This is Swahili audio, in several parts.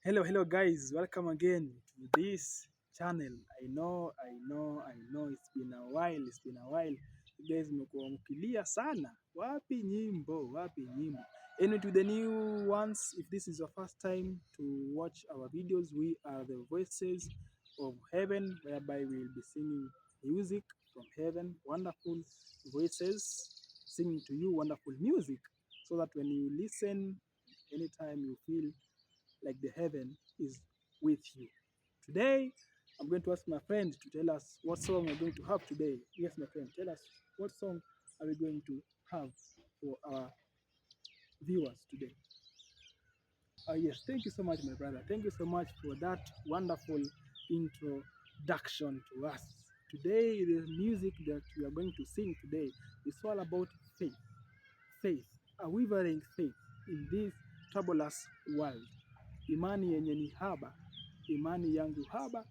Hello guys, welcome again to this channel. I know it's been a while. You guys mmekuwa mkilia sana. Wapi nyimbo? Anyway, to the new ones, if this is your first time to watch our videos, we are the voices of heaven, whereby we will be singing music from heaven, wonderful voices singing to you wonderful music, so that when you listen, anytime you feel like the heaven is with you. Today, I'm going to ask my friend to tell us what song we're going to have today. Yes, my friend, tell us what song are we going to have for our viewers today. Yes, thank you so much, my brother. Thank you so much for that wonderful introduction to us. Today, the music that we are going to sing today is all about faith. Faith, a wavering faith in this troublous world. Imani yenye ni haba, imani yangu haba,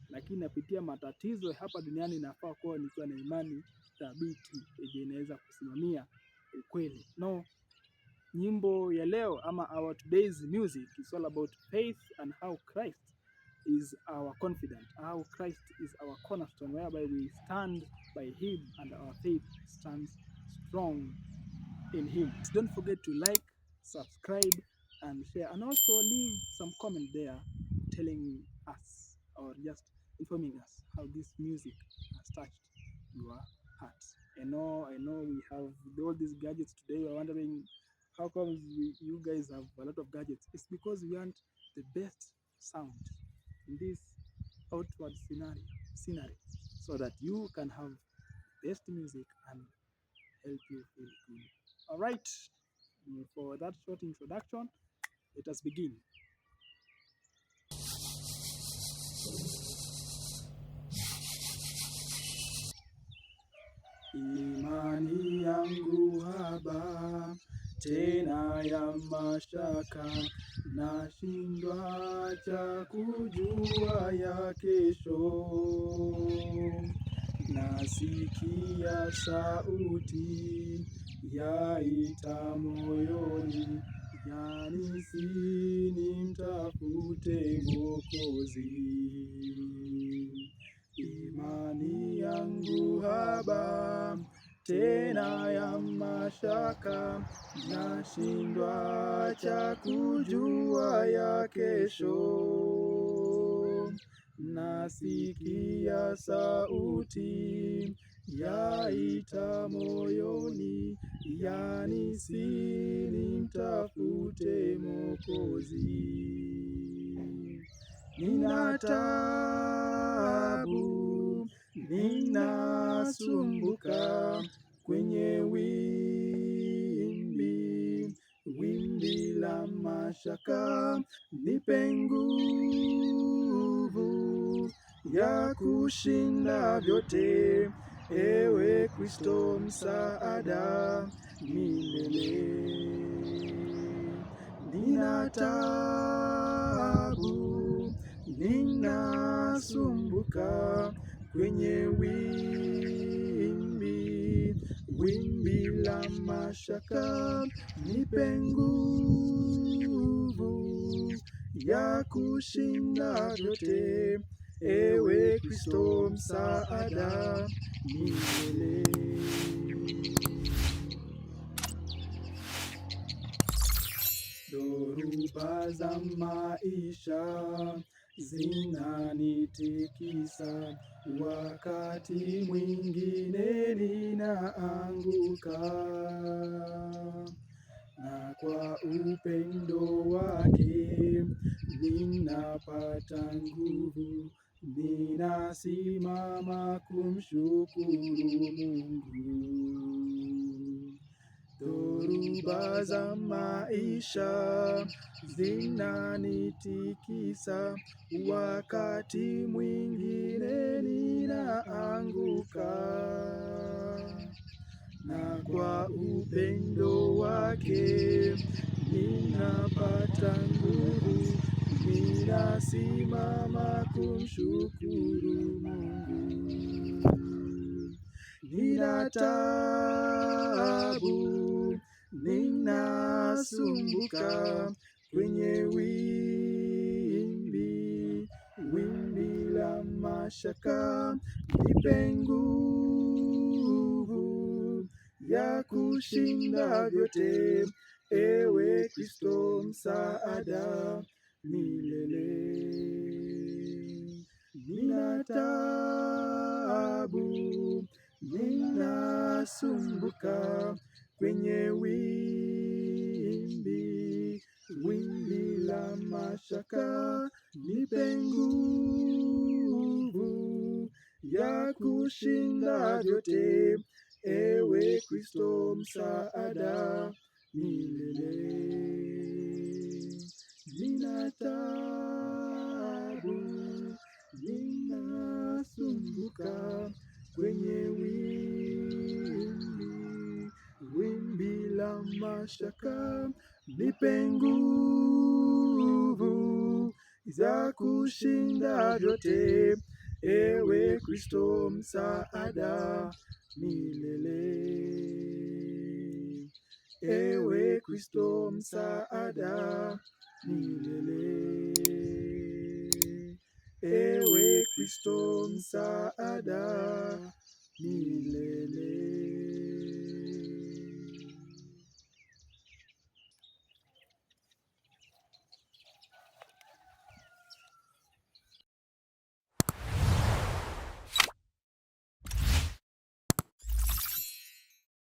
lakini napitia matatizo hapa duniani. Nafaa kuwa nikiwa na imani thabiti yenye inaweza kusimamia ukweli. No, nyimbo ya leo ama our today's music is all about faith and how Christ is our confidant, how Christ is our cornerstone, whereby we stand by him and our faith stands strong in him. Don't forget to like, subscribe and share, and also leave some comment there telling us or just informing us how this music has touched your heart. I know we have all these gadgets today. We're wondering how come you guys have a lot of gadgets. It's because we want the best sound in this outward scenery, so that you can have best music and help you feel good. All right, for that short introduction, let us begin. Imani yangu haba, tena ya mashaka, nashindwa cha kujua ya kesho. Nasikia sauti yaita moyoni, yanisi nimtafute Mwokozi. Imani yangu haba, tena ya mashaka, nashindwa cha kujua ya kesho. Nasikia sauti yaita moyoni, yanisi nimtafute Mwokozi. Nina taabu, ninasumbuka kwenye wimbi la mashaka. Nipe nguvu ya kushinda vyote, ewe Kristo msaada milele. Nina taabu, ninasumbuka kwenye wimbi la mashaka. Nipe nguvu ya kushinda vyote, ewe Kristo msaada milele. Dhoruba za maisha zinanitikisa, wakati mwingine ninaanguka, na kwa upendo wake ninapata nguvu, ninasimama kumshukuru Mungu. Dhoruba za maisha zinanitikisa, wakati mwingine ninaanguka, na kwa upendo wake ninapata nguvu, ninasimama kumshukuru Mungu. Nina taabu, ninasumbuka kwenye mashaka, nipe nguvu ya kushinda vyote, ewe Kristo msaada milele. Nina taabu, ninasumbuka kwenye wimbi la mashaka, nipe nguvu ya kushinda vyote, ewe Kristo msaada milele. Nina taabu, ninasumbuka kwenye wimbi la mashaka, nipe nguvu za kushinda vyote, ewe Kristo msaada milele. Ewe Kristo msaada milele. Ewe Kristo msaada milele.